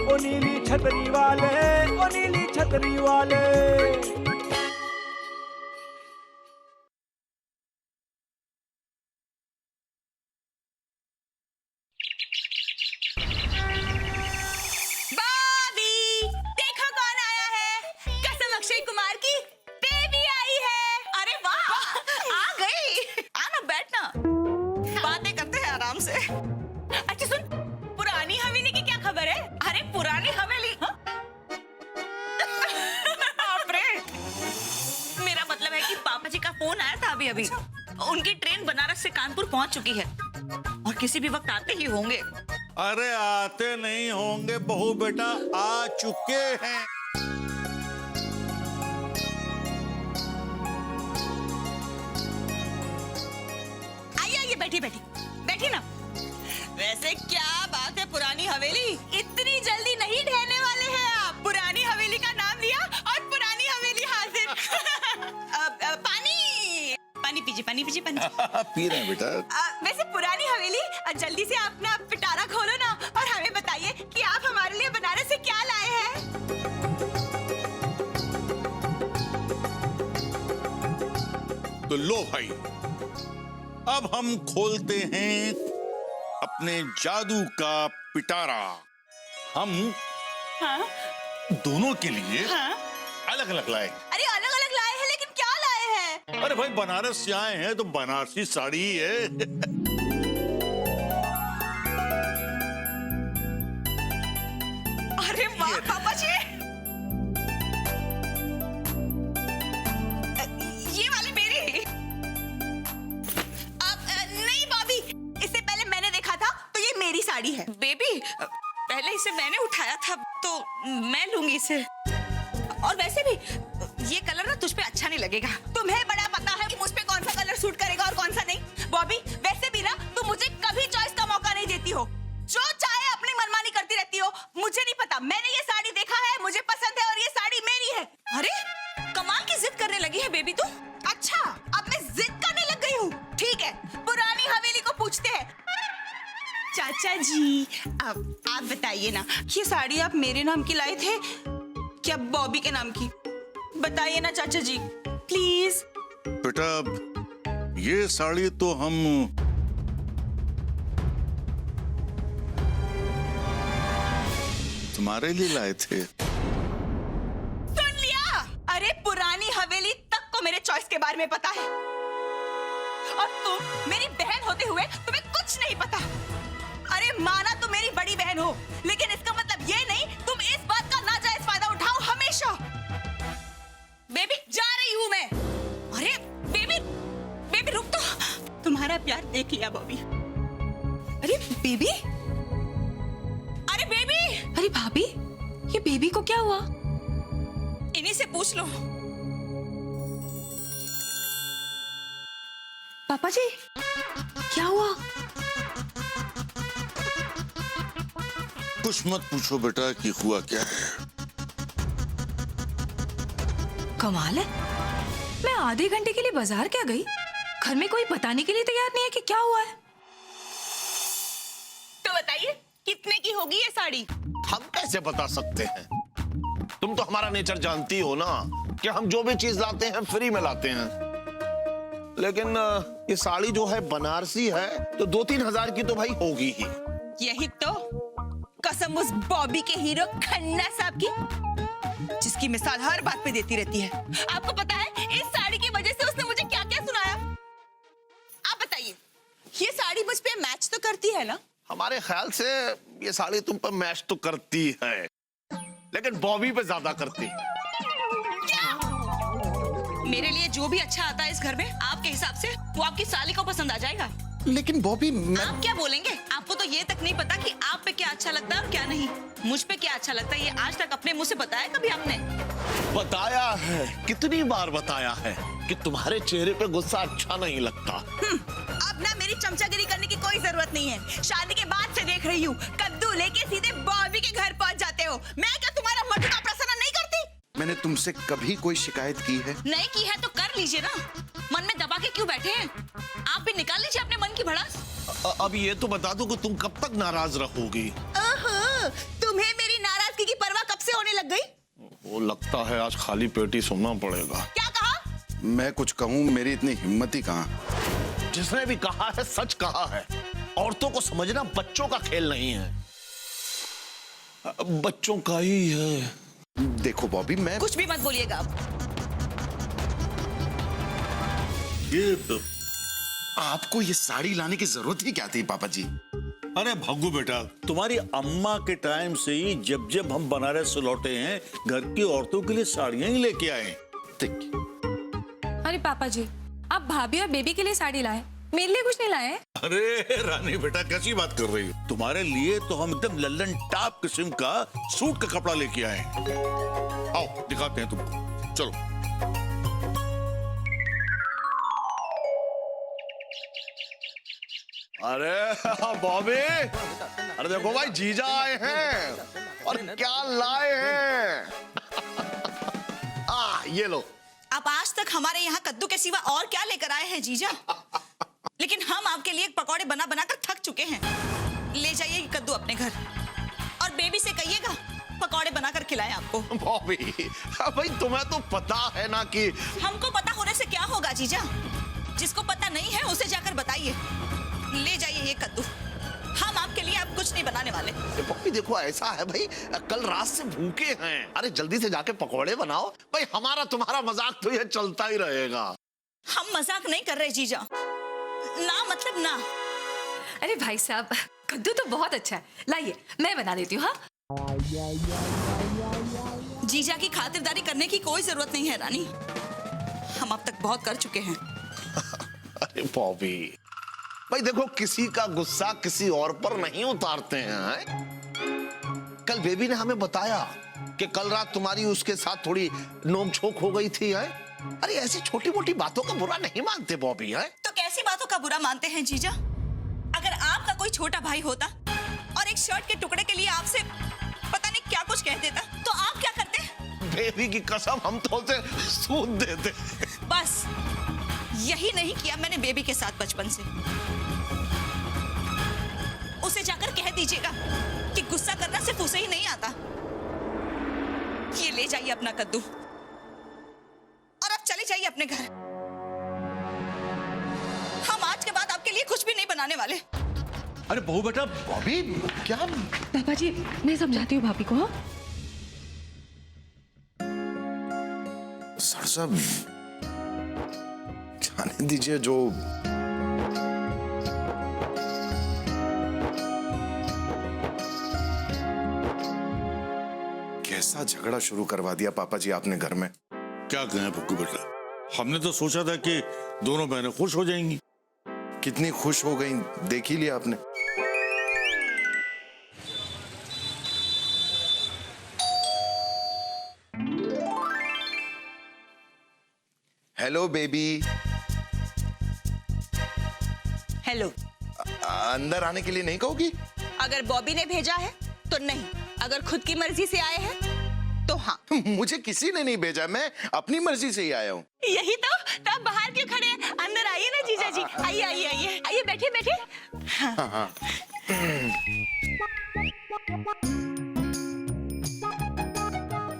ओ नीली छतरी वाले, ओ नीली छतरी वाले। अच्छा सुन, पुरानी हवेली की क्या खबर है? अरे पुरानी हवेली, हाँ? मेरा मतलब है कि पापा जी का फोन आया था अभी अभी। उनकी ट्रेन बनारस से कानपुर पहुंच चुकी है और किसी भी वक्त आते ही होंगे। अरे आते नहीं होंगे बहू बेटा, आ चुके हैं। आइए बैठी बैठी बैठी ना। वैसे क्या बात है, पुरानी हवेली इतनी जल्दी नहीं ढहने वाले हैं आप। पुरानी हवेली का नाम लिया और पुरानी हवेली हाजिर। पानी पानी पीजिए, पानी पीजिए, पानी। पी रहे हैं बेटा। वैसे पुरानी हवेली, जल्दी से अपना पिटारा खोलो ना और हमें बताइए कि आप हमारे लिए बनारस से क्या लाए हैं। तो लो भाई, अब हम खोलते हैं अपने जादू का पिटारा। हम हाँ? दोनों के लिए हाँ? अलग अलग लाए। अरे अलग अलग लाए हैं, लेकिन क्या लाए हैं? अरे भाई बनारस से आए हैं तो बनारसी साड़ी ही है। अरे वाह पापा जी, ये वाली मेरी। नहीं भाभी, इससे पहले मैंने देखा था तो ये मेरी साड़ी है। बेबी, पहले इसे मैंने उठाया था तो मैं लूंगी इसे। और वैसे भी ये कलर ना तुझ पे अच्छा नहीं लगेगा। तुम्हें बड़ा पता है कि मुझ पे कौन सा कलर सूट करेगा और कौन सा नहीं। बॉबी, वैसे भी ना तुम मुझे कभी चॉइस का मौका नहीं देती हो। जो चाहे अपनी मनमानी करती रहती हो। मुझे नहीं पता, मैंने ये साड़ी देखा है, मुझे पसंद है और ये साड़ी मेरी है। अरे कमाल की जिद करने लगी है बेबी तू। अच्छा, अब मैं जिद करने लग गई हूँ। ठीक है, पुरानी हवेली को पूछते हैं। चाचा जी, अब आप बताइए ना, ये साड़ी आप मेरे नाम की लाए थे क्या बॉबी के नाम की? बताइए ना चाचा जी, प्लीज। बेटा ये साड़ी तो हम तुम्हारे लिए लाए थे। सुन लिया? अरे पुरानी हवेली तक को मेरे चॉइस के बारे में पता है और तुम मेरी बहन होते हुए तुम्हें कुछ नहीं पता। अरे माना तुम मेरी बड़ी बहन हो, लेकिन इसका मतलब ये नहीं तुम इस बात का नाजायज फायदा उठाओ हमेशा। बेबी जा रही हूँ मैं। अरे बेबी, बेबी रुक तो। तुम्हारा प्यार देख लिया बॉबी। अरे बेबी, अरे बेबी। अरे भाभी, ये बेबी को क्या हुआ? इन्हीं से पूछ लो। पापा जी, क्या हुआ? कुछ मत पूछो बेटा कि हुआ क्या है। कमाल है, मैं आधे घंटे के लिए बाजार क्या गई, घर में कोई बताने के लिए तैयार नहीं है कि क्या हुआ है। तो बताइए कितने की होगी ये साड़ी? हम कैसे बता सकते हैं? तुम तो हमारा नेचर जानती हो ना कि हम जो भी चीज लाते हैं फ्री में लाते हैं। लेकिन ये साड़ी जो है बनारसी है तो 2-3 हजार की तो भाई होगी ही। यही तो कसम उस बॉबी के हीरो खन्ना साहब की, जिसकी मिसाल हर बात पे देती रहती है। आपको पता है इस साड़ी की वजह से उसने मुझे क्या क्या सुनाया? आप बताइए, ये साड़ी मुझ पे मैच तो करती है ना? हमारे ख्याल से ये साड़ी तुम पर मैच तो करती है, लेकिन बॉबी पे ज्यादा करती। क्या? मेरे लिए जो भी अच्छा आता है इस घर में, आपके हिसाब से वो आपकी साली को पसंद आ जाएगा। लेकिन बॉबी आप क्या बोलेंगे? आपको तो ये तक नहीं पता कि आप पे क्या अच्छा लगता है और क्या नहीं। मुझ पे क्या अच्छा लगता है ये आज तक अपने मुंह से बताया कभी आपने? बताया है, कितनी बार बताया है कि तुम्हारे चेहरे पे गुस्सा अच्छा नहीं लगता। अब ना मेरी चमचागिरी करने की कोई जरूरत नहीं है। शादी के बाद से देख रही हूँ, कद्दू लेके सीधे बॉबी के घर पहुँच जाते हो। मैं क्या तुम्हारा मटका प्रसन्न नहीं करती? मैंने तुमसे कभी कोई शिकायत की है? नहीं की है तो कर लीजिए ना। मन में दबा के क्यों बैठे हैं? आप भी निकाल लीजिए अपने मन की भड़ास। अब ये तो बता दो कि तुम कब तक नाराज रहोगी? ओहो, तुम्हें मेरी नाराजगी वो लगता है आज खाली पेट ही सोना पड़ेगा। क्या कहा? मैं कुछ कहूँ, मेरी इतनी हिम्मत ही कहाँ। जिसने भी कहा है सच कहा है। औरतों को समझना बच्चों का खेल नहीं है, बच्चों का ही है। देखो बॉबी, मैं कुछ भी मत बोलिएगा आप। ये आपको ये साड़ी लाने की जरूरत ही क्या थी पापा जी? अरे भग्गू बेटा, तुम्हारी अम्मा के टाइम से ही जब जब हम बनारस से लौटे हैं, घर की औरतों के लिए साड़ियां ही लेके आए। अरे पापा जी, आप भाभी और बेबी के लिए साड़ी लाए, मेरे लिए कुछ नहीं लाए? अरे रानी बेटा, कैसी बात कर रही हो? तुम्हारे लिए तो हम एकदम लल्लन टॉप किस्म का सूट का कपड़ा लेके आए। आओ दिखाते हैं तुमको, चलो। अरे बॉबी, अरे देखो भाई, जीजा आए हैं और क्या लाए हैं। ये लो। आप आज तक हमारे यहाँ कद्दू के सिवा और क्या लेकर आए हैं जीजा? लेकिन हम आपके लिए पकौड़े बना बना कर थक चुके हैं। ले जाइए ये कद्दू अपने घर और बेबी से कहिएगा पकौड़े बनाकर खिलाएं आपको। बॉबी भाई, तुम्हें तो पता है ना कि हमको पता होने से क्या होगा जीजा? जिसको पता नहीं है उसे जाकर बताइए। ले जाइए ये कद्दू, हम आपके लिए अब कुछ नहीं बनाने वाले। बॉबी देखो, ऐसा है भाई, कल रात से भूखे हैं। अरे जल्दी से जाके पकौड़े बनाओ भाई, हमारा तुम्हारा मजाक तो ये चलता ही रहेगा। हम मजाक नहीं कर रहे जीजा, ना मतलब ना। अरे भाई साहब, कद्दू तो बहुत अच्छा है, लाइए मैं बना देती हूँ। हाँ, जीजा की खातिरदारी करने की कोई जरूरत नहीं है रानी, हम अब तक बहुत कर चुके हैं। अरे बॉबी भाई देखो, किसी का गुस्सा किसी और पर नहीं उतारते हैं। कल बेबी ने हमें बताया कि कल रात तुम्हारी उसके साथ थोड़ी नोक-झोंक हो गई थी, है? अरे ऐसी छोटी मोटी बातों का बुरा नहीं मानते बॉबी, है? तो कैसी बातों का बुरा मानते हैं जीजा? अगर आपका कोई छोटा भाई होता और एक शर्ट के टुकड़े के लिए आपसे पता नहीं क्या कुछ कह देता, तो आप क्या करते? बेबी की कसम, हम तो उसे सूद देते। बस यही नहीं किया मैंने बेबी के साथ बचपन से। उसे जाकर कह दीजिएगा कि गुस्सा करना सिर्फ उसे ही नहीं आता। ये ले जाइए अपना कद्दू और अब चले जाइए अपने घर। हम आज के बाद आपके लिए कुछ भी नहीं बनाने वाले। अरे बहू बेटा, बॉबी क्या? पापा जी मैं समझाती हूँ भाभी को। हाँ, सर साहब जाने दीजिए, जो कैसा झगड़ा शुरू करवा दिया पापा जी आपने घर में। क्या कहें भग्गू बेटा, हमने तो सोचा था कि दोनों बहनें खुश हो जाएंगी। कितनी खुश हो गई देख ही लिया आपने। Hello baby, hello. अंदर आने के लिए नहीं कहोगी? अगर बॉबी ने भेजा है तो नहीं, अगर खुद की मर्जी से आए हैं तो हाँ। मुझे किसी ने नहीं भेजा, मैं अपनी मर्जी से ही आया हूँ। यही तो आप बाहर क्यों खड़े हैं? अंदर आइए ना जीजा जी। आइए आइए आइए आइए, बैठिए बैठिए। हाँ।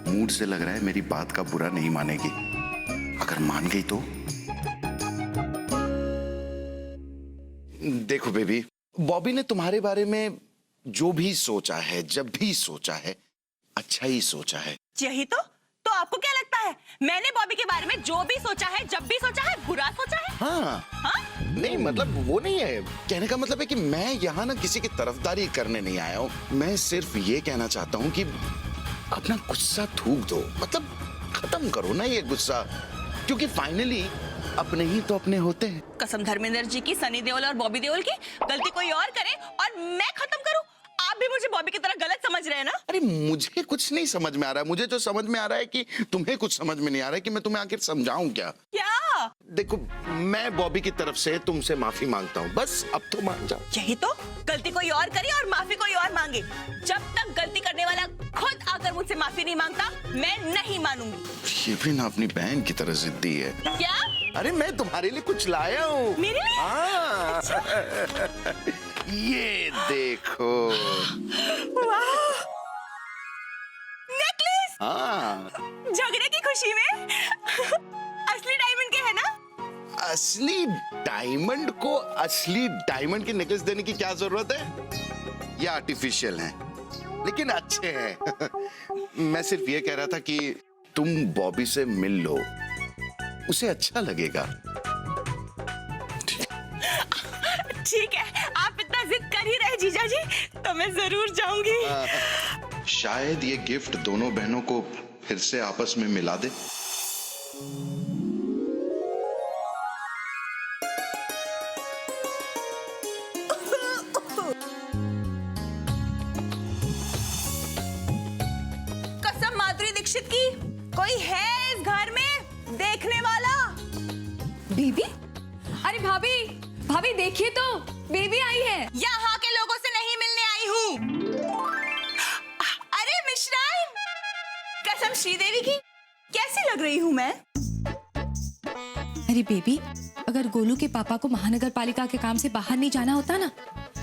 मूड से लग रहा है मेरी बात का बुरा नहीं मानेगी। अगर मान गई तो देखो बेबी, बॉबी ने तुम्हारे बारे में जो भी सोचा है, जब भी सोचा है, अच्छा ही सोचा है। यही तो आपको क्या लगता है मैंने बॉबी के बारे में जो भी सोचा है, जब भी सोचा है, बुरा सोचा है? हाँ, नहीं मतलब वो नहीं है। कहने का मतलब है कि मैं यहाँ ना किसी की तरफदारी करने नहीं आया हूँ। मैं सिर्फ ये कहना चाहता हूँ कि अपना गुस्सा थूक दो, मतलब खत्म करो ना ये गुस्सा, क्योंकि फाइनली अपने ही तो अपने होते हैं। कसम धर्मेंद्र जी की, सनी देओल और बॉबी देओल की, गलती कोई और करे और मैं खत्म करूं? आप भी मुझे बॉबी की तरह गलत समझ रहे हैं ना? अरे मुझे कुछ नहीं समझ में आ रहा है। मुझे जो समझ में आ रहा है कि तुम्हें कुछ समझ में नहीं आ रहा है कि मैं तुम्हें आखिर समझाऊं क्या। क्या? देखो, मैं बॉबी की तरफ से तुमसे माफी मांगता हूँ, बस अब तो मान जाओ। यही तो, गलती कोई और करे और माफी कोई और मांगे। जब तक गलती करने वाला खुद आकर मुझसे माफी नहीं मांगता, मैं नहीं मानूंगी। ये भी ना अपनी बहन की तरह जिद्दी है। क्या? अरे मैं तुम्हारे लिए कुछ लाया हूँ। मेरे लिए? हाँ। ये देखो। वाह! नेकलेस! हाँ, झगड़े की खुशी में असली डायमंड के है ना? असली डायमंड को असली डायमंड की नेकलेस देने की क्या जरूरत है? ये आर्टिफिशियल है, लेकिन अच्छे हैं। मैं सिर्फ ये कह रहा था कि तुम बॉबी से मिल लो, उसे अच्छा लगेगा। ठीक है, आप इतना जिद कर ही रहे जीजा जी, तो मैं जरूर जाऊंगी। शायद ये गिफ्ट दोनों बहनों को फिर से आपस में मिला दे। कसम माधुरी दीक्षित की, कोई है इस घर में देखने वाला? बेबी? अरे भाभी, भाभी देखिए तो, बेबी आई है। यहाँ के लोगों से नहीं मिलने आई हूँ। अरे मिश्राइन, कसम श्रीदेवी की, कैसी लग रही हूँ मैं? अरे बेबी, अगर गोलू के पापा को महानगर पालिका के काम से बाहर नहीं जाना होता ना,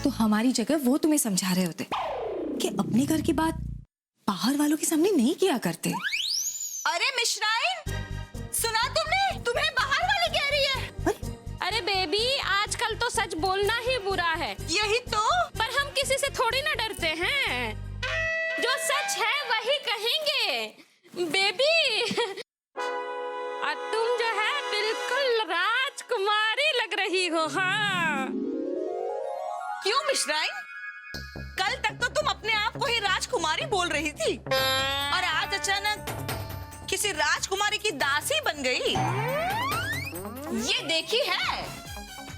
तो हमारी जगह वो तुम्हें समझा रहे होते कि अपने घर की बात बाहर वालों के सामने नहीं किया करते। अरे मिश्राइन, सुना तुमने? तुम्हें बाहर वाली कह रही है। अरे बेबी, आजकल तो सच बोलना ही बुरा है। यही तो। पर हम किसी से थोड़ी ना डरते हैं, जो सच है वही कहेंगे बेबी। और तुम जो है बिल्कुल राजकुमारी लग रही हो। हाँ, क्यों मिश्राइन? कल तक तो तुम अपने आप को ही राजकुमारी बोल रही थी, और आज अचानक किसी राजकुमारी की दासी बन गई। ये देखी है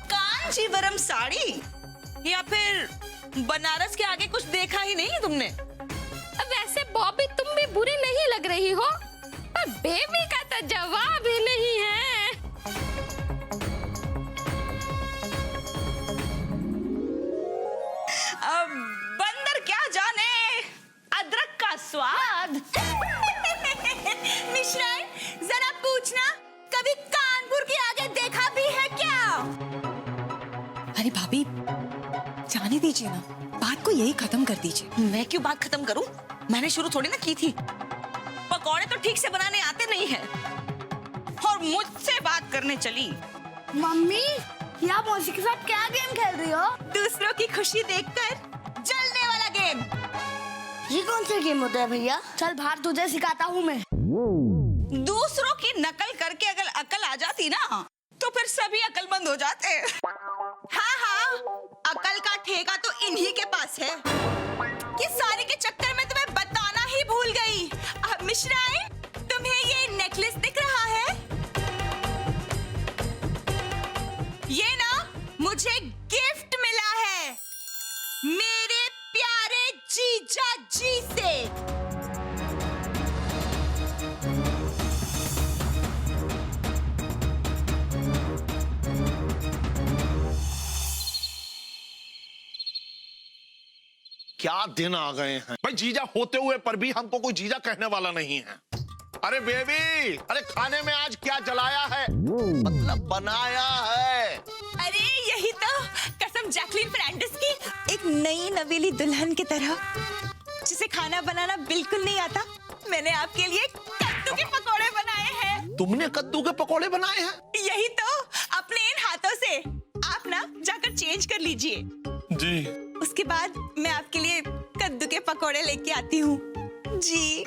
कांचीवरम साड़ी, या फिर बनारस के आगे कुछ देखा ही नहीं तुमने? वैसे बॉबी तुम भी बुरी नहीं लग रही हो, पर बेबी का तो जवाब ही नहीं है। अब बंदर क्या जाने अदरक का स्वाद। मिश्राइन, जरा पूछना, कभी कानपुर के आगे देखा भी है क्या? अरे भाभी, जाने दीजिए ना, बात को यही खत्म कर दीजिए। मैं क्यों बात खत्म करूं? मैंने शुरू थोड़ी ना की थी। पकौड़े तो ठीक से बनाने आते नहीं है, और मुझसे बात करने चली। मम्मी, ये आप मौसी के साथ क्या गेम खेल रही हो? दूसरों की खुशी देखकर जलने वाला गेम। ये कौन सा गेम होता है भैया? चल बाहर, तुझे सिखाता हूँ मैं। दूसरों की नकल करके अगर अकल आ जाती ना, तो फिर सभी अकलमंद हो जाते। हाँ हाँ, अकल का ठेका तो इन्हीं के पास है। ये सारे के चक्कर में तुम्हें बताना ही भूल गई। मिश्राइन, तुम्हें ये नेकलेस दिख रहा है? ये ना मुझे गिफ्ट मिला है मेरे प्यारे जीजा जी से। क्या दिन आ गए हैं भाई, जीजा होते हुए पर भी हमको कोई जीजा कहने वाला नहीं है। अरे बेबी, अरे खाने में आज क्या जलाया है? मतलब बनाया है। अरे यही तो, कसम जैकलीन फर्नांडिस की, एक नई नवीली दुल्हन की तरह, जिसे खाना बनाना बिल्कुल नहीं आता, मैंने आपके लिए कद्दू के पकौड़े बनाए हैं। तुमने कद्दू के पकौड़े बनाए हैं? यही तो, अपने इन हाथों से। आप ना जाकर चेंज कर लीजिए जी। उसके बाद मैं आपके लिए कद्दू के पकौड़े लेके आती हूँ जी।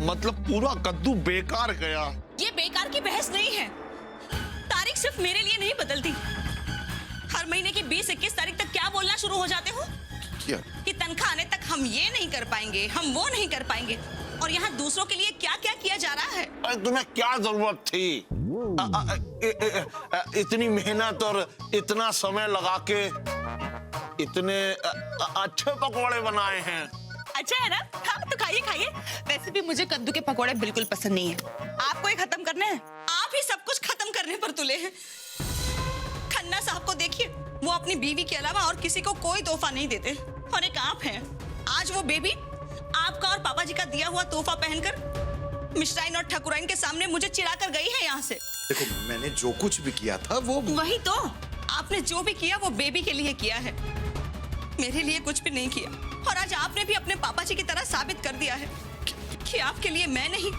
मतलब पूरा कद्दू बेकार गया। ये बेकार की बहस नहीं है। तारीख सिर्फ मेरे लिए नहीं बदलती। हर महीने की 20-21 तारीख तक क्या बोलना शुरू हो जाते हो? क्या? कि तनख्वाह आने तक हम ये नहीं कर पाएंगे, हम वो नहीं कर पाएंगे, और यहाँ दूसरों के लिए क्या क्या किया जा रहा है। अरे तुम्हें क्या जरूरत थी इतनी मेहनत और इतना समय लगा के इतने अच्छे पकौड़े बनाए हैं। अच्छा है ना? हाँ तो खाइए खाइए। वैसे भी मुझे कद्दू के पकौड़े बिल्कुल पसंद नहीं है। आपको ये खत्म करना है? आप ही सब कुछ खत्म करने पर तुले हैं। खन्ना साहब को देखिए, वो अपनी बीवी के अलावा और किसी को कोई तोहफा नहीं देते, और एक आप हैं। आज वो बेबी आपका और पापा जी का दिया हुआ तोहफा पहनकर मिश्राइन और ठकुराइन के सामने मुझे चिढ़ा कर गई है यहाँ से। देखो, मैंने जो कुछ भी किया था वो वही तो, आपने जो भी किया वो बेबी के लिए किया है, मेरे लिए कुछ भी नहीं किया। और आज आपने भी अपने पापा पापा जी की तरह साबित कर दिया है कि आपके लिए मैं नहीं,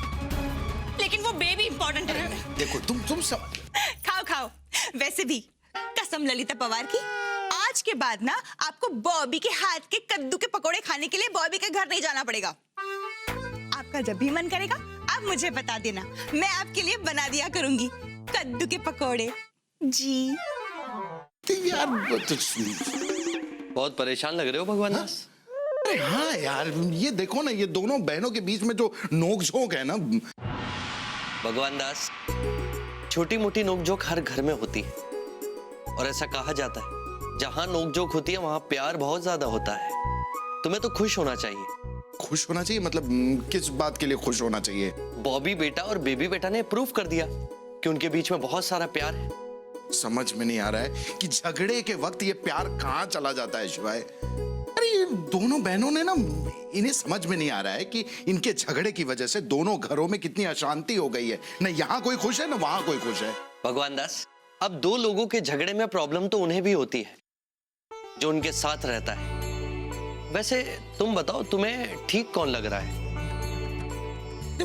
लेकिन वो बेबी इंपॉर्टेंट है। देखो तुम समझ। खाओ खाओ। वैसे भी कसम ललिता पवार की, आज के बाद ना आपको बॉबी के हाथ के कद्दू के पकोड़े खाने के लिए बॉबी के घर नहीं जाना पड़ेगा। आपका जब भी मन करेगा आप मुझे बता देना, मैं आपके लिए बना दिया करूंगी कद्दू के पकोड़े जी। यार बहुत परेशान लग रहे हो भगवान दास। अरे हाँ यार, ये देखो ना, ये दोनों बहनों के बीच में जो नोकझोंक है ना। भगवान दास, छोटी मोटी नोकझोंक हर घर में होती है, और ऐसा कहा जाता है जहां नोकझोंक होती है वहां प्यार बहुत ज्यादा होता है। तुम्हें तो खुश होना चाहिए। खुश होना चाहिए मतलब किस बात के लिए खुश होना चाहिए? बॉबी बेटा और बेबी बेटा ने प्रूव कर दिया कि उनके बीच में बहुत सारा प्यार है। समझ में नहीं आ रहा है कि झगड़े के वक्त ये प्यार कहाँ चला जाता है शिवाय। अरे ये दोनों बहनों ने ना, इन्हें समझ में नहीं आ रहा है कि इनके झगड़े की वजह से दोनों घरों में कितनी अशांति हो गई है। न यहाँ कोई खुश है न वहां कोई खुश है। भगवान दास, अब दो लोगों के झगड़े में प्रॉब्लम तो उन्हें भी होती है जो उनके साथ रहता है। वैसे तुम बताओ, तुम्हें ठीक कौन लग रहा है?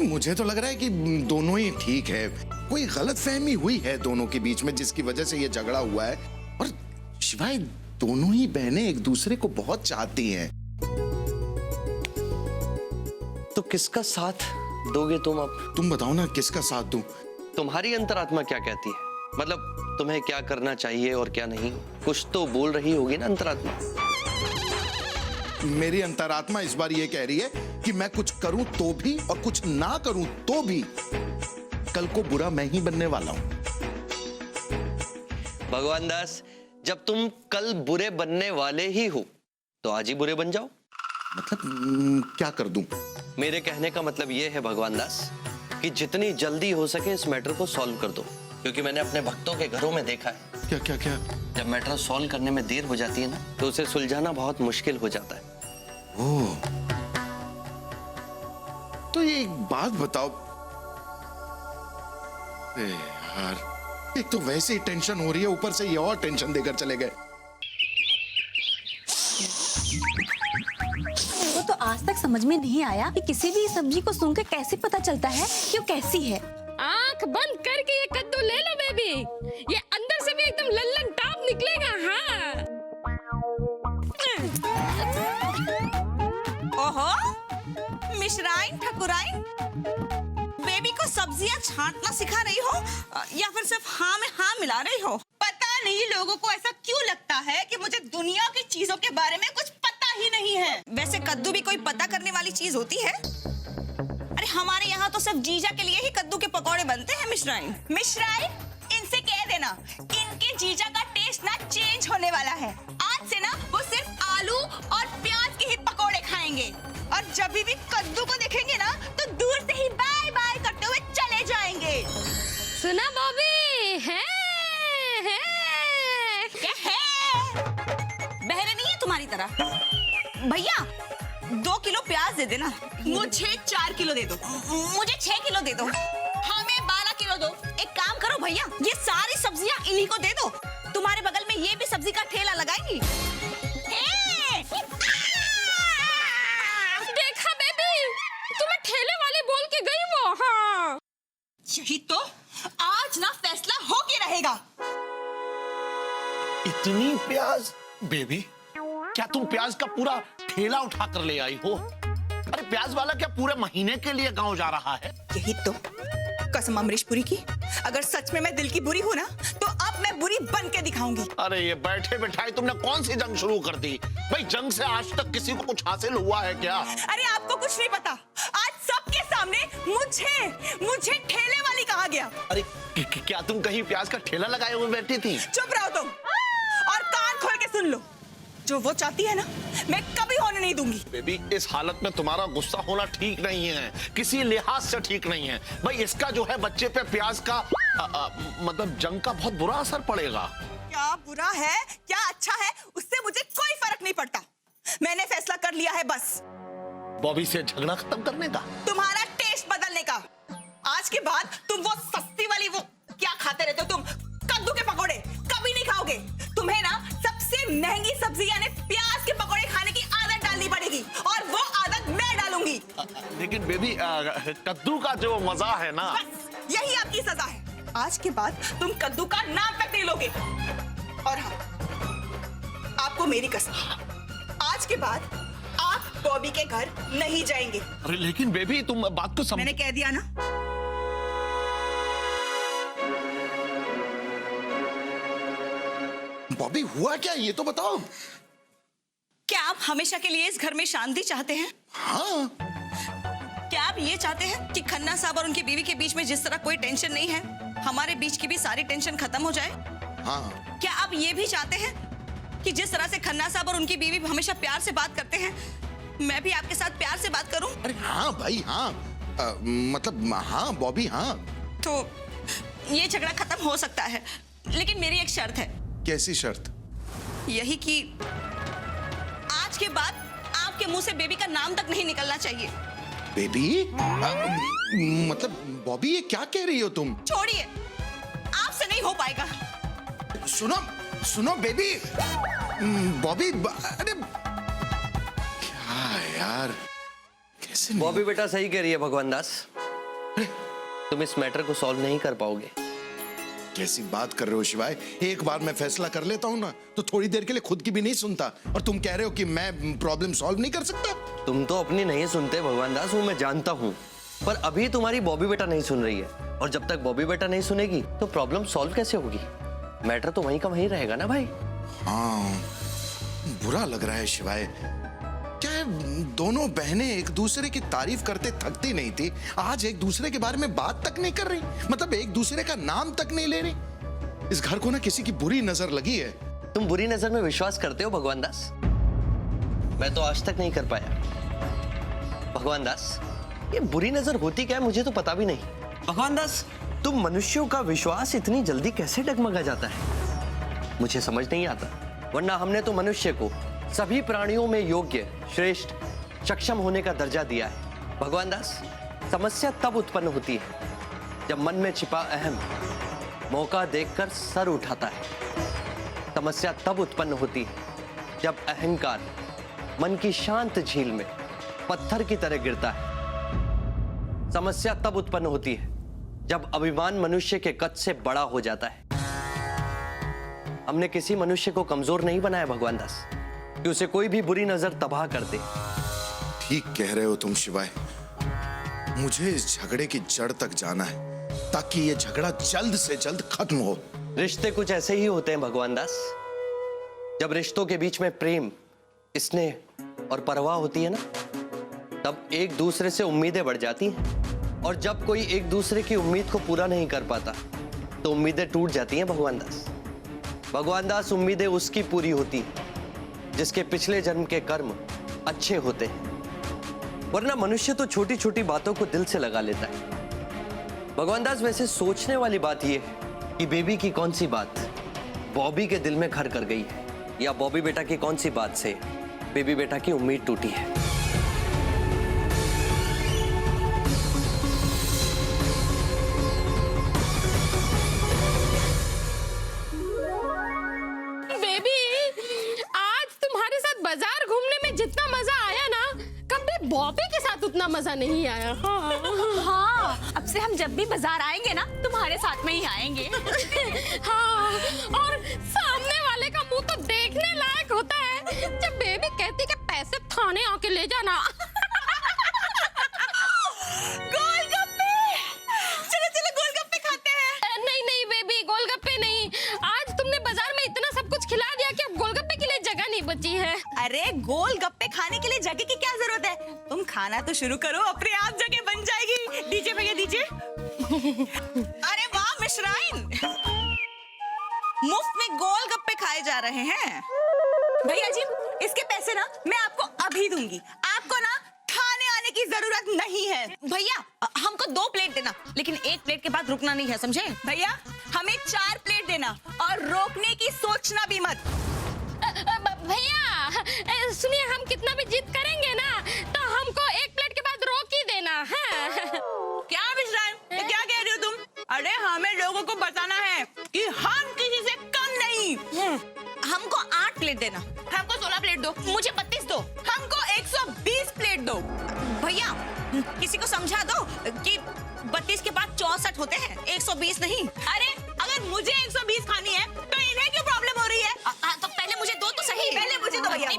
मुझे तो लग रहा है कि दोनों ही ठीक है। कोई गलतफहमी हुई है दोनों के बीच में जिसकी वजह से ये झगड़ा हुआ है। और शिवाय दोनों ही बहनें एक दूसरे को बहुत चाहती हैं। तो किसका साथ दोगे तुम अब? तुम बताओ ना, किसका साथ दूं? तुम्हारी अंतरात्मा क्या कहती है? मतलब तुम्हें क्या करना चाहिए और क्या नहीं, कुछ तो बोल रही होगी ना अंतरात्मा। मेरी अंतरात्मा इस बार ये कह रही है कि मैं कुछ करूं तो भी और कुछ ना करूं तो भी कल को बुरा मैं ही बनने वाला हूं। भगवान दास, जब तुम कल बुरे बनने वाले ही हो तो आज ही बुरे बन जाओ। मतलब क्या कर दूं? मेरे कहने का मतलब यह है भगवान दास कि जितनी जल्दी हो सके इस मैटर को सॉल्व कर दो, क्योंकि मैंने अपने भक्तों के घरों में देखा है। क्या क्या क्या? जब मैटर सॉल्व करने में देर हो जाती है ना, तो उसे सुलझाना बहुत मुश्किल हो जाता है। ओह, तो ये एक बात बताओ यार, एक तो वैसे ही टेंशन हो रही है, ऊपर से ये और टेंशन देकर चले गए। वो तो आज तक समझ में नहीं आया कि किसी भी सब्जी को सूंघ के कैसे पता चलता है कि वो कैसी है। आंख बंद करके ये कद्दू ले लो बेबी, ये अंदर से भी एकदम लल्लन टाप निकलेगा। हाँ। ओहो, मिश्राइन ठकुराइन, बेबी को सब्जियां छांटना सिखा रही हो या फिर सिर्फ हाँ में हाँ मिला रही हो? पता नहीं लोगों को ऐसा क्यों लगता है कि मुझे दुनिया की चीजों के बारे में कुछ पता ही नहीं है। वैसे कद्दू भी कोई पता करने वाली चीज होती है? अरे हमारे यहाँ तो सिर्फ जीजा के लिए ही कद्दू के पकौड़े बनते हैं। मिश्राइन, मिश्राइन, इनसे कह देना इनके जीजा का टेस्ट ना चेंज होने वाला है। आज से ना वो सिर्फ आलू और प्याज के ही पकौड़े खाएंगे, और जब भी कद्दू को देखेंगे ना तो दूर से ही बाय बाय करते हुए चले जाएंगे। सुना बॉबी? है क्या है? बहरे नहीं है तुम्हारी तरह। भैया 2 किलो प्याज दे देना। मुझे 4 किलो दे दो। मुझे 6 किलो दे दो। हमें 12 किलो दो। एक काम करो भैया, ये सारी सब्जियां इन्हीं को दे दो। तुम्हारे बगल में ये भी सब्जी का ठेला लगाएंगी। देखा बेबी, तुम्हें ठेले वाली बोल के गई वो। हाँ, यही तो आज ना फैसला हो के रहेगा। इतनी प्याज? बेबी, क्या तुम प्याज का पूरा ठेला उठा कर ले आई हो? अरे प्याज वाला क्या पूरे महीने के लिए गांव जा रहा है? यही तो कसम अमरीशपुरी की, अगर सच में मैं दिल की बुरी हूँ ना तो अब मैं बुरी बन के दिखाऊंगी। अरे ये बैठे बैठाए तुमने कौन सी जंग शुरू कर दी? भाई जंग से आज तक किसी को कुछ हासिल हुआ है क्या? अरे आपको कुछ नहीं पता, आज सबके सामने मुझे ठेले वाली कहा गया। अरे क्या तुम कहीं प्याज का ठेला लगाए हुए बैठी थी? चुप रहो तुम और कान खोल के सुन लो, जो वो चाहती है ना मैं कभी होने नहीं दूंगी। बेबी, इस हालत में तुम्हारा गुस्सा होना ठीक नहीं है, किसी लिहाज से ठीक नहीं है। भाई इसका जो है बच्चे पे प्याज का मतलब जंग का बहुत बुरा असर पड़ेगा। क्या बुरा है क्या अच्छा है उससे मुझे कोई फर्क नहीं पड़ता। मैंने फैसला कर लिया है बस बॉबी से झगड़ा खत्म करने का, तुम्हारा टेस्ट बदलने का। आज के बाद तुम वो सस्ती वाली वो क्या खाते रहते हो तुम, कद्दू के पकौड़े कभी नहीं खाओगे। तुम्हें ना सबसे महंगी सब्जी यानी प्याज के पकौड़े खाने की आदत डालनी पड़ेगी, और वो आदत लेकिन बेबी कद्दू का जो मजा है ना। बस यही आपकी सजा है। आज के बाद तुम कद्दू का नाम तक नहीं लोगे। और हाँ, आपको मेरी कसम, आज के बाद आप बॉबी के घर नहीं जाएंगे। अरे लेकिन बेबी तुम बात को समझ। मैंने कह दिया ना। बॉबी हुआ क्या, ये तो बताओ। क्या आप हमेशा के लिए इस घर में शांति चाहते हैं? हाँ। क्या आप ये चाहते हैं कि खन्ना साहब और उनकी बीवी के बीच में जिस तरह कोई टेंशन नहीं है, हमारे बीच की भी सारी टेंशन खत्म हो जाए? हाँ। क्या आप ये भी चाहते हैं कि जिस तरह से खन्ना साहब और उनकी बीवी हमेशा प्यार से बात करते हैं, मैं भी आपके साथ प्यार से बात करूं? अरे हाँ भाई हाँ, मतलब हाँ बॉबी हाँ। तो ये झगड़ा खत्म हो सकता है, लेकिन मेरी एक शर्त है। कैसी शर्त? यही कि आज के बाद आपके मुंह से बेबी का नाम तक नहीं निकलना चाहिए। बेबी? मतलब बॉबी ये क्या कह रही हो तुम? छोड़िए, आपसे नहीं हो पाएगा। सुनो सुनो बेबी, बॉबी अरे क्या यार, कैसे नहीं? बॉबी बेटा सही कह रही है भगवान दास, तुम इस मैटर को सॉल्व नहीं कर पाओगे। कैसी बात कर रहे हो शिवाय? एक बार मैं फैसला कर लेता हूँ ना तो थोड़ी देर के लिए खुद की भी नहीं सुनता, और तुम कह रहे हो कि मैं प्रॉब्लम सॉल्व नहीं कर सकता? तुम तो अपनी नहीं सुनते भगवान दास, वो मैं जानता हूँ, पर अभी तुम्हारी बॉबी बेटा नहीं सुन रही है, और जब तक बॉबी बेटा नहीं सुनेगी तो प्रॉब्लम सॉल्व कैसे होगी? मैटर तो वहीं का वहीं रहेगा ना भाई। हाँ, बुरा लग रहा है शिवाय। क्या दोनों बहनें एक दूसरे की तारीफ करते थकती नहीं थी, आज एक दूसरे के बारे में बात तक नहीं कर रही, मतलब एक दूसरे का नाम तक नहीं ले रही। इस घर को ना किसी की बुरी नजर लगी है। तुम बुरी नजर में विश्वास करते हो भगवान दास? मैं तो आज तक नहीं कर पाया। भगवान दास, ये बुरी नजर होती क्या है मुझे तो पता भी नहीं। भगवान दास, तुम मनुष्यों का विश्वास इतनी जल्दी कैसे डगमगा जाता है, मुझे समझ नहीं आता। वरना हमने तो मनुष्य को सभी प्राणियों में योग्य, श्रेष्ठ, सक्षम होने का दर्जा दिया है। भगवान दास, समस्या तब उत्पन्न होती है जब मन में छिपा अहम मौका देखकर सर उठाता है। समस्या तब उत्पन्न होती है जब अहंकार मन की शांत झील में पत्थर की तरह गिरता है। समस्या तब उत्पन्न होती है जब अभिमान मनुष्य के कद से बड़ा हो जाता है। हमने किसी मनुष्य को कमजोर नहीं बनाया भगवान दास कि उसे कोई भी बुरी नजर तबाह कर दे। ठीक कह रहे हो तुम शिवाय, मुझे इस झगड़े की जड़ तक जाना है ताकि ये झगड़ा जल्द से जल्द खत्म हो। रिश्ते कुछ ऐसे ही होते हैं भगवान दास। जब रिश्तों के बीच में प्रेम, स्नेह और परवाह होती है ना, तब एक दूसरे से उम्मीदें बढ़ जाती हैं, और जब कोई एक दूसरे की उम्मीद को पूरा नहीं कर पाता तो उम्मीदें टूट जाती हैं भगवान दास। भगवान दास, उम्मीदें उसकी पूरी होती हैं जिसके पिछले जन्म के कर्म अच्छे होते हैं, वरना मनुष्य तो छोटी छोटी बातों को दिल से लगा लेता है। भगवान दास, वैसे सोचने वाली बात यह है कि बेबी की कौन सी बात बॉबी के दिल में घर कर गई है, या बॉबी बेटा की कौन सी बात से बेबी बेटा की उम्मीद टूटी है। बाजार घूमने में जितना मजा आया ना, कभी बॉबी के साथ उतना मजा नहीं आया। हाँ, अब से हम जब भी बाजार आएंगे ना, तुम्हारे साथ में ही आएंगे। हाँ, और सामने वाले का मुंह तो देखने लायक होता है जब बेबी कहती कि पैसे थाने आके ले जाना। गोलगप्पे, चलो चलो गोलगप्पे खाते हैं। नहीं नहीं बेबी, गोलगप्पे नहीं। आज तुमने बाजार में इतना सब कुछ खिला दिया कि अब गोलगप्पे के लिए जगह नहीं बची है। अरे गोलगप्पे खाने के लिए जगह की क्या जरूरत है? तुम खाना तो शुरू करो, अपने आप जगह बन जाएगी। दीजिए भैया दीजिए। अरे वाह मिश्राइन, मुफ्त में गोलगप्पे खाए जा रहे हैं। भैया जी, इसके पैसे ना मैं आपको अभी दूंगी, आपको ना खाने आने की जरूरत नहीं है। भैया हमको 2 प्लेट देना, लेकिन 1 प्लेट के बाद रुकना नहीं है, समझे? भैया हमें 4 प्लेट देना, और रोकने की सोचना भी मत। भैया सुनिए, हम कितना भी जिद करेंगे ना तो हमको 1 प्लेट के बाद रोक ही देना है। क्या मिश्राइन, ये क्या कह रही हो तुम? अरे हमें लोगों को बताना है कि हम किसी से कम नहीं। हमको 8 प्लेट देना, हमको 16 प्लेट दो, मुझे 32 दो, हमको 120 प्लेट दो। भैया भैया किसी को समझा दो कि 32 के बाद 64 होते हैं, 120 नहीं। अरे अगर मुझे 120 खानी है तो इन्हें क्यों प्रॉब्लम हो रही है? तो पहले मुझे दो तो सही। पहले मुझे दो भैया।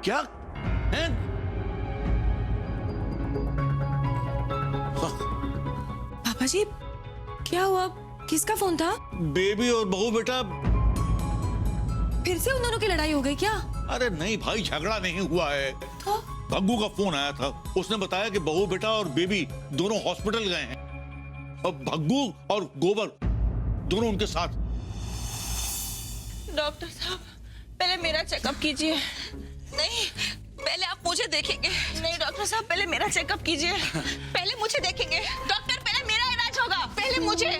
क्या हैं? पापा जी क्या हुआ? किसका फोन था? बेबी और बहू बेटा। फिर से उन दोनों की लड़ाई हो गई क्या? अरे नहीं भाई, झगड़ा नहीं हुआ है। तो भग्गू का फोन आया था, उसने बताया कि बहू बेटा और बेबी दोनों हॉस्पिटल गए हैं। अब भग्गू और गोबर दोनों उनके साथ। डॉक्टर साहब पहले मेरा चेकअप कीजिए। नहीं पहले आप मुझे देखेंगे। नहीं डॉक्टर साहब पहले मेरा चेकअप कीजिए। पहले मुझे देखेंगे। डॉक्टर पहले मेरा इलाज होगा। पहले मुझे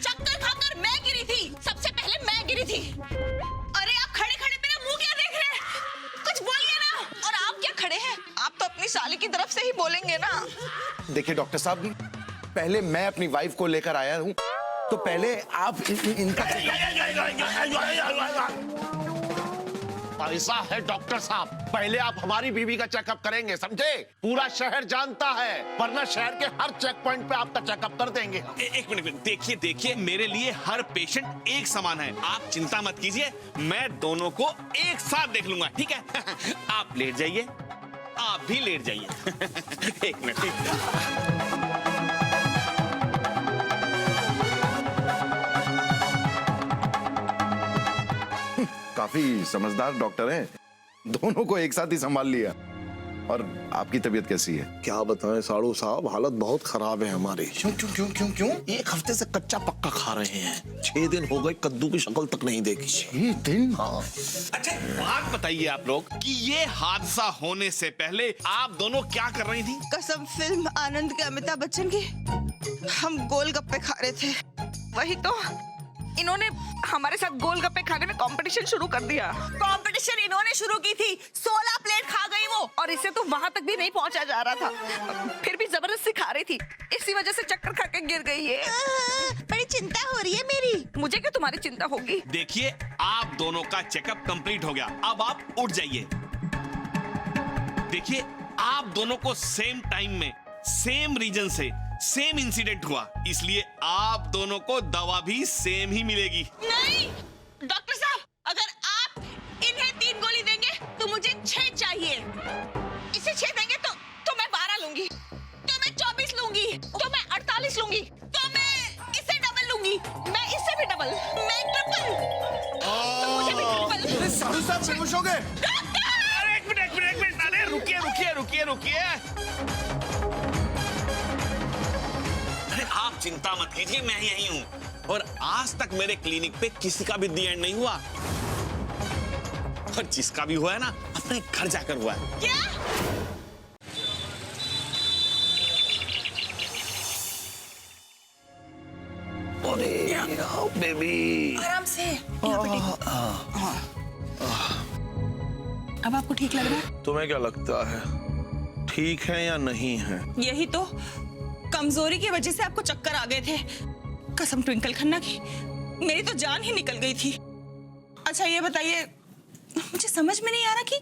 चक्कर खाकर मैं गिरी थी। सबसे पहले मैं गिरी थी। अरे आप खड़े खड़े मेरा मुंह क्या देख रहे हैं? कुछ बोलिए ना। और आप क्या खड़े हैं? आप तो अपनी साली की तरफ से ही बोलेंगे ना। देखिए डॉक्टर साहब, पहले मैं अपनी वाइफ को लेकर आया हूँ, तो पहले आप इनका ऐसा है डॉक्टर साहब, पहले आप हमारी बीवी का चेकअप करेंगे, समझे? पूरा शहर जानता है, वरना शहर के हर चेक पॉइंट पे आपका चेकअप कर देंगे। एक मिनट देखिए, मेरे लिए हर पेशेंट एक समान है। आप चिंता मत कीजिए, मैं दोनों को एक साथ देख लूंगा, ठीक है? आप लेट जाइए, आप भी लेट जाइए। एक मिनट। काफी समझदार डॉक्टर हैं, दोनों को एक साथ ही संभाल लिया। और आपकी तबीयत कैसी है? क्या बताएं साड़ू साहब, हालत बहुत खराब है हमारी। क्यों? एक हफ्ते से कच्चा पक्का खा रहे हैं। 6 दिन हो गए, कद्दू की शक्ल तक नहीं देखी। 6 दिन? हाँ। अच्छा बात बताइए आप लोग कि ये हादसा होने से पहले आप दोनों क्या कर रही थी? कसम फिल्म आनंद के अमिताभ बच्चन की, हम गोलगप्पे खा रहे थे। वही तो इन्होंने हमारे साथ गोलगप्पे खाने में कंपटीशन शुरू कर दिया। कंपटीशन इन्होंने शुरू की थी, 16 प्लेट खा गई वो, और इसे तो वहां तक भी नहीं पहुंचा जा रहा था, फिर भी जबरदस्ती खा रही थी। इसी वजह से चक्कर खा के गिर गई है। बड़ी चिंता हो रही है मेरी। मुझे क्यों तुम्हारी चिंता होगी? देखिए आप दोनों का चेकअप कंप्लीट हो गया, अब आप उठ जाइए। देखिए आप दोनों को सेम टाइम में सेम रीजन से सेम इंसिडेंट हुआ, इसलिए आप दोनों को दवा भी सेम ही मिलेगी। नहीं डॉक्टर साहब, अगर आप इन्हें 3 गोली देंगे तो मुझे 6 चाहिए। इसे 6 देंगे तो मैं 12 लूंगी, तो मैं 24 लूंगी, तो मैं 48 लूंगी, तो मैं इसे डबल लूंगी, मैं इससे भी डबल, मैं ट्रिपल, तो मुझे भी ट्रिपल। साहू साहब बेहोश हो गए। अरे एक मिनट, अरे रुकिए। आप चिंता मत कीजिए, मैं यही हूं, और आज तक मेरे क्लिनिक पे किसी का भी दी एंड नहीं हुआ, और जिसका भी हुआ है ना अपने घर जाकर हुआ है। क्या? अरे बेबी, आराम से। अब आपको ठीक लग रहा है? तुम्हें क्या लगता है ठीक है या नहीं है? यही तो, कमजोरी की वजह से आपको चक्कर आ गए थे। कसम ट्विंकल खन्ना की, मेरी तो जान ही निकल गई थी। अच्छा ये बताइए, मुझे समझ में नहीं आ रहा कि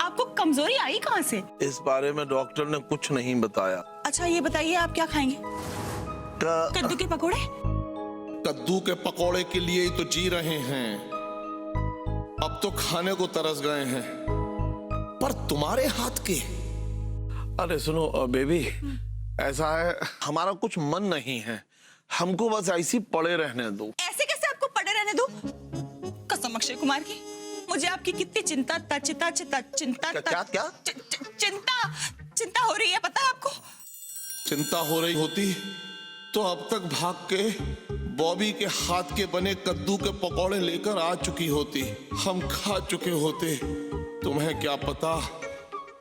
आपको कमजोरी आई कहां से? इस बारे में डॉक्टर ने कुछ नहीं बताया। अच्छा ये बताइए, आप क्या खाएंगे? कद्दू के पकोड़े? कद्दू के पकोड़े के लिए ही तो जी रहे हैं, अब तो खाने को तरस गए हैं, पर तुम्हारे हाथ के। अरे सुनो बेबी, ऐसा है हमारा कुछ मन नहीं है, हमको बस ऐसी पड़े रहने दो। ऐसे कैसे आपको पड़े रहने दो? कसम अक्षय कुमार की, मुझे आपकी कितनी चिंता चिंता हो रही है, पता है आपको? चिंता हो रही होती तो अब तक भाग के बॉबी के हाथ के बने कद्दू के पकौड़े लेकर आ चुकी होती, हम खा चुके होते। तुम्हें क्या पता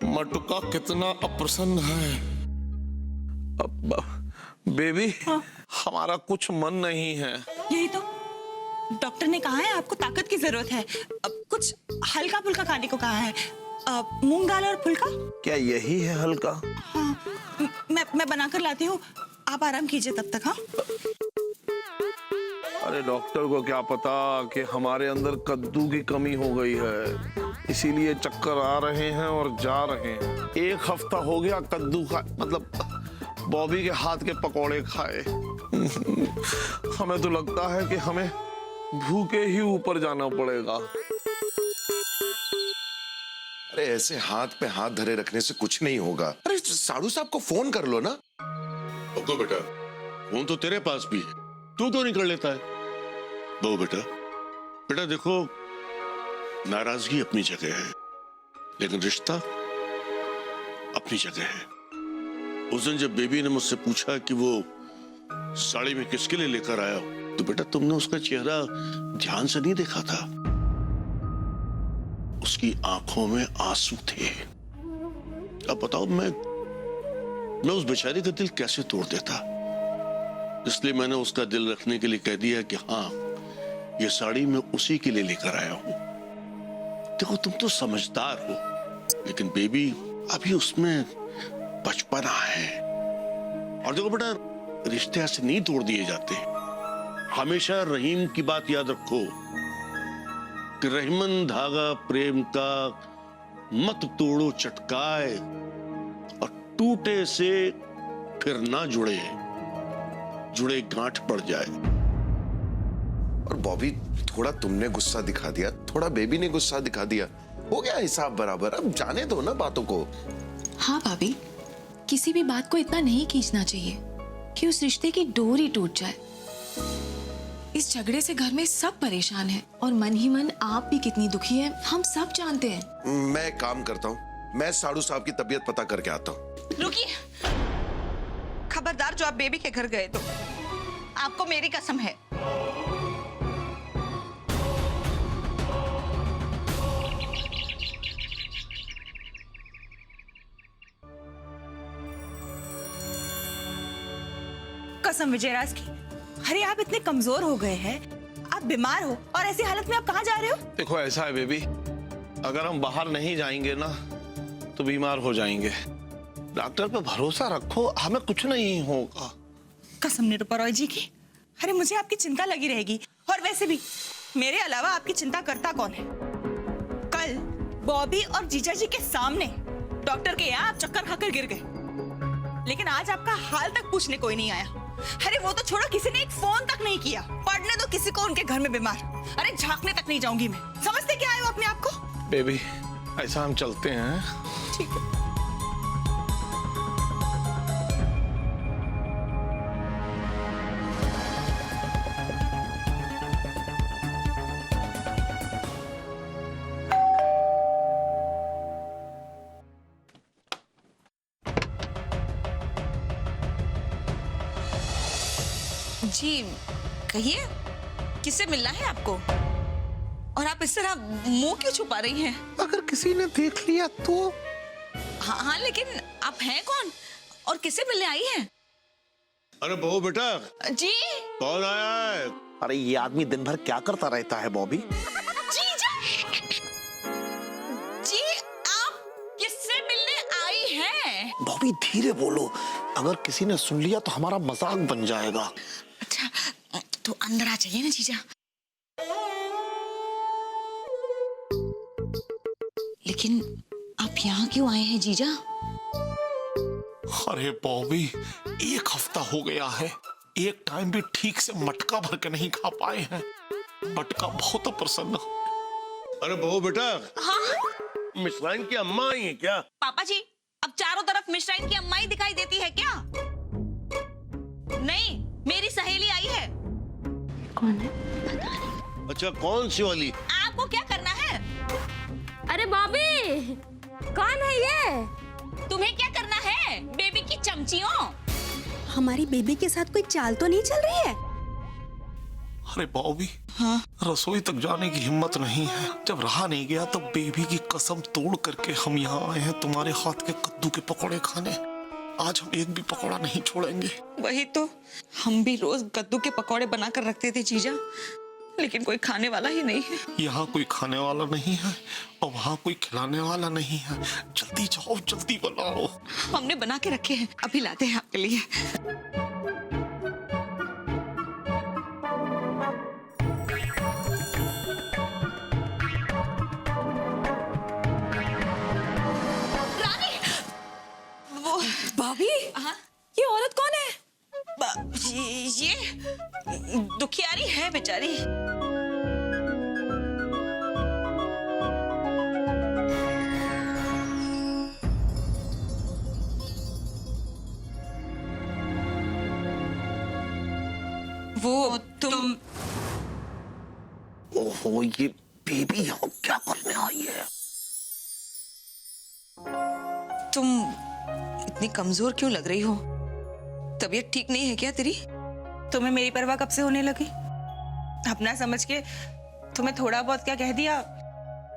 मटुका कितना अप्रसन्न है। अब बेबी, हमारा कुछ मन नहीं है। यही तो डॉक्टर ने कहा है, आपको ताकत की जरूरत है। अब कुछ हल्का फुल्का खाने को कहा है, मूंग दाल और फुल्का। क्या यही है हल्का? हाँ, मैं बनाकर लाती हूँ, आप आराम कीजिए तब तक। हाँ, अरे डॉक्टर को क्या पता कि हमारे अंदर कद्दू की कमी हो गई है, इसीलिए चक्कर आ रहे हैं और जा रहे हैं। 1 हफ्ता हो गया कद्दू खा, मतलब बॉबी के हाथ के पकौड़े खाए। हमें तो लगता है कि हमें भूखे ही ऊपर जाना पड़ेगा। अरे ऐसे हाथ पे हाथ धरे रखने से कुछ नहीं होगा। अरे साड़ू साहब को फोन कर लो ना। ओके बेटा, फोन तो तेरे पास भी है, तू तो नहीं कर लेता है। बहु बेटा, बेटा देखो, नाराजगी अपनी जगह है, लेकिन रिश्ता अपनी जगह है। उस दिन जब बेबी ने मुझसे पूछा कि वो साड़ी में किसके लिए लेकर आया हो, तो बेटा तुमने उसका चेहरा ध्यान से नहीं देखा था। उसकी आंखों में आंसू थे। अब बताओ मैं उस बेचारी का दिल कैसे तोड़ देता। इसलिए मैंने उसका दिल रखने के लिए कह दिया कि हाँ, ये साड़ी मैं उसी के लिए लेकर आया हूं। देखो तुम तो समझदार हो, लेकिन बेबी अभी उसमें बचपना है। और देखो बेटा, रिश्ते ऐसे नहीं तोड़ दिए जाते। हमेशा रहीम की बात याद रखो कि रहीमन धागा प्रेम का मत तोड़ो चटकाए, और टूटे से फिर ना जुड़े, जुड़े गांठ पड़ जाए। और बॉबी, थोड़ा तुमने गुस्सा दिखा दिया, थोड़ा बेबी ने गुस्सा दिखा दिया, हो गया हिसाब बराबर। अब जाने दो ना बातों को। हाँ भाभी, किसी भी बात को इतना नहीं खींचना चाहिए कि उस रिश्ते की डोर ही टूट जाए। इस झगड़े से घर में सब परेशान हैं, और मन ही मन आप भी कितनी दुखी है, हम सब जानते हैं। मैं काम करता हूँ, मैं साड़ू साहब की तबीयत पता करके आता हूँ। रुकिए, खबरदार जो आप बेबी के घर गए तो आपको मेरी कसम है। कसम विजयराज की। अरे आप इतने कमजोर हो गए हैं, आप बीमार हो, और ऐसी हालत में आप कहाँ जा रहे हो? देखो ऐसा है बेबी, अगर हम बाहर नहीं जाएंगे ना तो बीमार हो जाएंगे। डॉक्टर पे भरोसा रखो, हमें कुछ नहीं होगा। कसम निरुपा रॉय जी की। अरे मुझे आपकी चिंता लगी रहेगी, और वैसे भी मेरे अलावा आपकी चिंता करता कौन है? कल बॉबी और जीजा जी के सामने डॉक्टर के यहाँ आप चक्कर खाकर गिर गए, लेकिन आज आपका हाल तक पूछने कोई नहीं आया। अरे वो तो छोड़ो, किसी ने एक फोन तक नहीं किया। पढ़ने दो किसी को उनके घर में बीमार। अरे झांकने तक नहीं जाऊंगी मैं। समझते क्या आए हो अपने आप को? बेबी ऐसा हम चलते हैं। ठीक है। जी कहिए, किससे मिलना है आपको? और आप इस तरह मुंह क्यों छुपा रही हैं? अगर किसी ने देख लिया तो? हाँ, लेकिन आप हैं कौन और किससे मिलने आई हैं? अरे बहू बेटा, जी कौन आया है? अरे ये आदमी दिन भर क्या करता रहता है बॉबी? जी आप किससे मिलने आई हैं? बॉबी धीरे बोलो, अगर किसी ने सुन लिया तो हमारा मजाक बन जाएगा। अच्छा तो अंदर आ जाइए ना जीजा। लेकिन आप यहाँ क्यों आए हैं जीजा? अरे बॉबी, 1 हफ्ता हो गया है, एक टाइम भी ठीक से मटका भर के नहीं खा पाए हैं। मटका बहुत प्रसन्न। अरे बहू बेटा, हाँ मिश्राइन की अम्मा आई है क्या? पापा जी, अब चारों तरफ मिश्राइन की अम्मा ही दिखाई देती है क्या? नहीं, मेरी सहेली आई है। कौन है पता नहीं। अच्छा कौन सी वाली? आपको क्या करना है? अरे बॉबी, कौन है ये? तुम्हें क्या करना है बेबी की चमचियों? हमारी बेबी के साथ कोई चाल तो नहीं चल रही है? अरे बॉबी, हाँ? रसोई तक जाने की हिम्मत नहीं है। जब रहा नहीं गया तो बेबी की कसम तोड़ करके हम यहाँ आए हैं तुम्हारे हाथ के कद्दू के पकौड़े खाने। आज हम एक भी पकौड़ा नहीं छोड़ेंगे। वही तो, हम भी रोज कद्दू के पकौड़े बनाकर रखते थे जीजा, लेकिन कोई खाने वाला ही नहीं है। यहाँ कोई खाने वाला नहीं है और वहाँ कोई खिलाने वाला नहीं है। जल्दी जाओ, जल्दी बनाओ। हमने बना के रखे हैं, अभी लाते हैं आपके लिए। भाभी, हाँ? ये औरत कौन है? ये दुखियारी है बेचारी। वो तुम ओहो, ये बेबी यहाँ क्या करने आई है? तुम इतनी कमजोर क्यों लग रही हो? तबीयत ठीक नहीं है क्या तेरी? तुम्हें मेरी परवाह कब से होने लगी? अपना समझ के तुम्हें थोड़ा बहुत क्या कह दिया?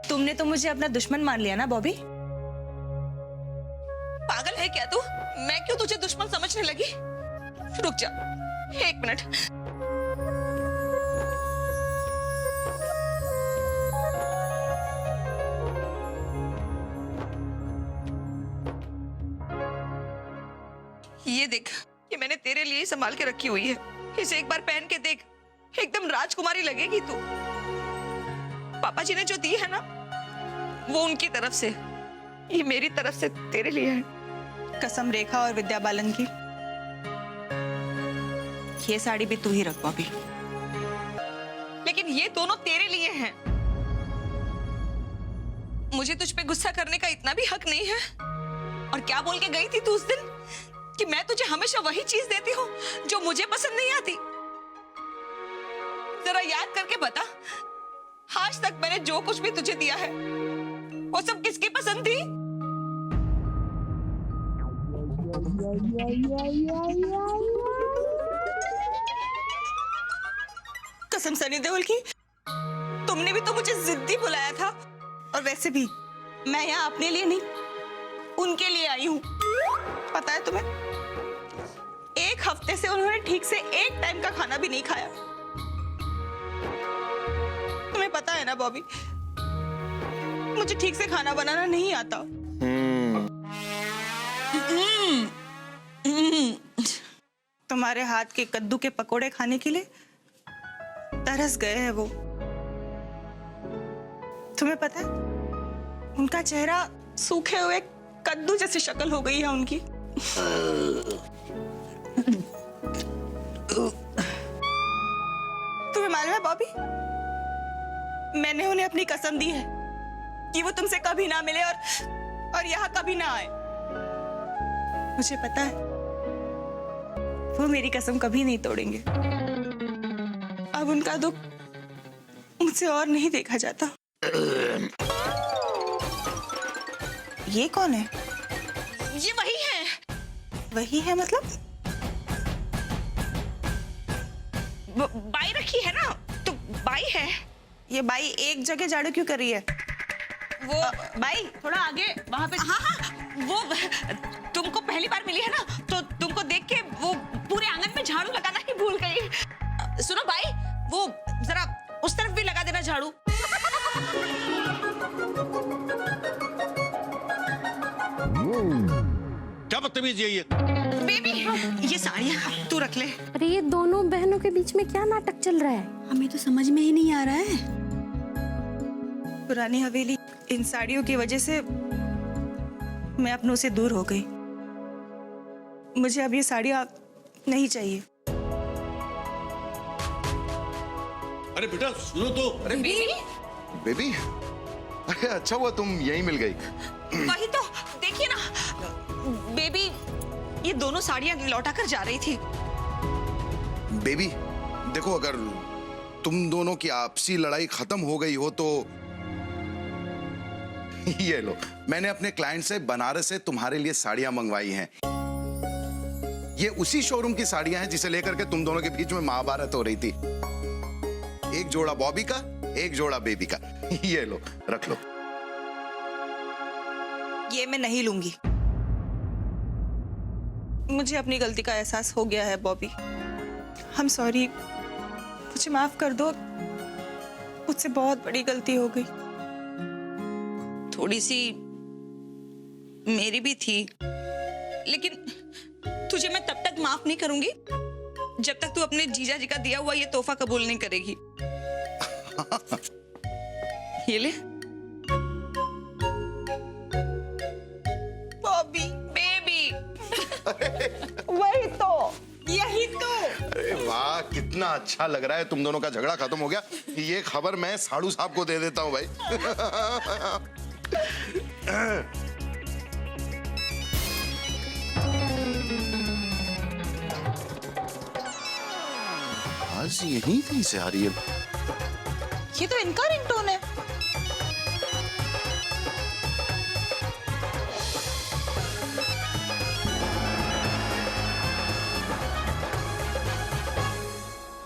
तुमने तो मुझे अपना दुश्मन मान लिया ना बॉबी? पागल है क्या तू? मैं क्यों तुझे दुश्मन समझने लगी? रुक जा, एक मिनट। ये देख, ये मैंने तेरे लिए ही संभाल के रखी हुई है। इसे एक बार पहन के देख, एकदम राजकुमारी लगेगी तू। पापा जी ने जो दी है ना, वो उनकी तरफ से, ये मेरी तरफ से तेरे लिए है। कसम रेखा और विद्या बालन की। ये साड़ी भी तू ही रख बॉबी, लेकिन ये दोनों तेरे लिए हैं। मुझे तुझ पे गुस्सा करने का इतना भी हक नहीं है। और क्या बोल के गई थी तू उस दिन कि मैं तुझे हमेशा वही चीज देती हूँ जो मुझे पसंद नहीं आती? जरा याद करके बता, आज तक मैंने जो कुछ भी तुझे दिया है वो सब किसकी पसंद थी? कसम सनी देओल की, तुमने भी तो मुझे जिद्दी बुलाया था। और वैसे भी मैं यहाँ अपने लिए नहीं, उनके लिए आई हूँ। पता है तुम्हें, एक हफ्ते से उन्होंने ठीक से एक टाइम का खाना भी नहीं खाया। तुम्हें पता है ना बॉबी, मुझे ठीक से खाना बनाना नहीं आता। तुम्हारे हाथ के कद्दू के पकोड़े खाने के लिए तरस गए हैं वो। तुम्हें पता है, उनका चेहरा सूखे हुए कद्दू जैसी शक्ल हो गई है उनकी। तुम्हें मालूम है बॉबी, मैंने उन्हें अपनी कसम दी है कि वो तुमसे कभी ना मिले और यहाँ कभी ना आए। मुझे पता है वो मेरी कसम कभी नहीं तोड़ेंगे। अब उनका दुख मुझसे और नहीं देखा जाता। ये कौन है? ये वही है। वही है मतलब? बाई रखी है ना, तो बाई है। ये बाई एक जगह झाड़ू क्यों कर रही है? वो बाई थोड़ा आगे वहां पे। हाँ हाँ, वो तुमको पहली बार मिली है ना, तो तुमको देख के वो पूरे आंगन में झाड़ू लगाना ही भूल गई। सुनो बाई, वो जरा उस तरफ भी लगा देना झाड़ू। क्या बदतमीजी है ये? बेबी, ये साड़ियाँ तू रख ले। अरे ये दोनों बहनों के बीच में क्या नाटक चल रहा है? हमें तो समझ में ही नहीं आ रहा है। पुरानी हवेली इन साड़ियों की वजह से मैं अपनों से दूर हो गई। मुझे अब ये साड़ियाँ नहीं चाहिए। अरे बेटा सुनो तो। अरे बेबी, अरे अच्छा हुआ तुम यहीं मिल गई। वही तो, देखिए ना बेबी, ये दोनों साड़ियाँ लौटा कर जा रही थी। बेबी देखो, अगर तुम दोनों की आपसी लड़ाई खत्म हो गई हो तो ये लो, मैंने अपने क्लाइंट से बनारस से तुम्हारे लिए साड़ियां मंगवाई हैं। ये उसी शोरूम की साड़ियां हैं जिसे लेकर के तुम दोनों के बीच में महाभारत हो रही थी। एक जोड़ा बॉबी का, एक जोड़ा बेबी का। ये लो, रख लो। ये मैं नहीं लूंगी। मुझे अपनी गलती का एहसास हो गया है बॉबी। I'm sorry, मुझे माफ कर दो। मुझसे बहुत बड़ी गलती हो गई। थोड़ी सी मेरी भी थी, लेकिन तुझे मैं तब तक माफ नहीं करूंगी जब तक तू अपने जीजा जी का दिया हुआ ये तोहफा कबूल नहीं करेगी। ये ले। बॉबी बेबी। वही तो, यही तो। अरे वाह, कितना अच्छा लग रहा है। तुम दोनों का झगड़ा खत्म हो गया। ये खबर मैं साड़ू साहब को दे देता हूँ भाई। आज यहीं कहीं से आ रही है। ये तो इनका रिंगटोन है।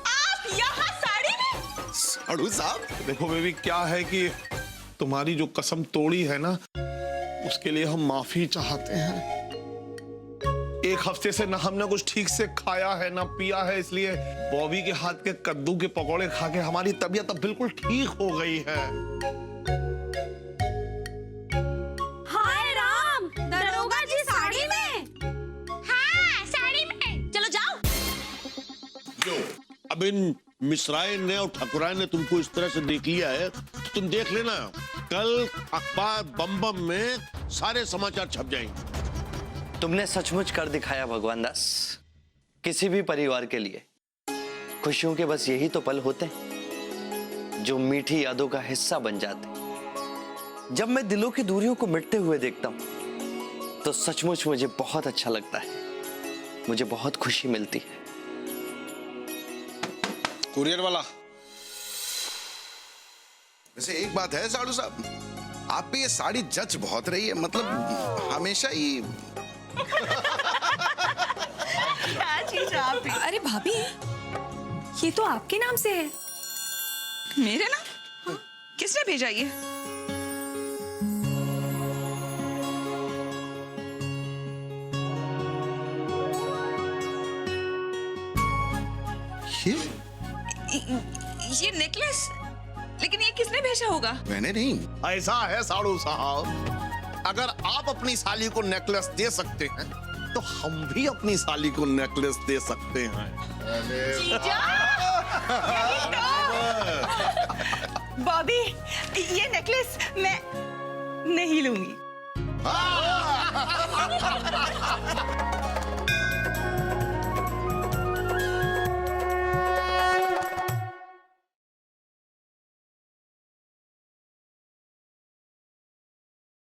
आप यहाँ साड़ी में? साड़ू साहब, देखो बेबी, क्या है कि तुम्हारी जो कसम तोड़ी है ना, उसके लिए हम माफी चाहते हैं। एक हफ्ते से ना हमने कुछ ठीक से खाया है ना पिया है, इसलिए बॉबी के हाथ के कद्दू के पकौड़े खा के हमारी तबीयत अब बिल्कुल ठीक हो गई है। हाय राम, दरोगा जी साड़ी में। हाँ, साड़ी में। चलो जाओ। जो अब इन मिश्राए ने और ठाकुराय ने तुमको इस तरह से देख लिया है, तो तुम देख लेना, कल अखबार बम में सारे समाचार छप जाएंगे। तुमने सचमुच कर दिखाया भगवान दास। किसी भी परिवार के लिए खुशियों के बस यही तो पल होते हैं जो मीठी यादों का हिस्सा बन जाते हैं। जब मैं दिलों की दूरियों को मिटते हुए देखता हूं तो सचमुच मुझे बहुत अच्छा लगता है, मुझे बहुत खुशी मिलती है। कुरियर वाला। वैसे एक बात है साड़ू साहब, आप पे ये साड़ी जच बहुत रही है। मतलब हमेशा ही। अरे भाभी, ये तो आपके नाम से है। मेरे ना? हाँ? किसने भेजा ये? ये नेकलेस? लेकिन ये किसने भेजा होगा? मैंने नहीं। ऐसा है साड़ू साहब, अगर आप अपनी साली को नेकलेस दे सकते हैं तो हम भी अपनी साली को नेकलेस दे सकते हैं। बॉबी, ये नेकलेस मैं नहीं लूंगी।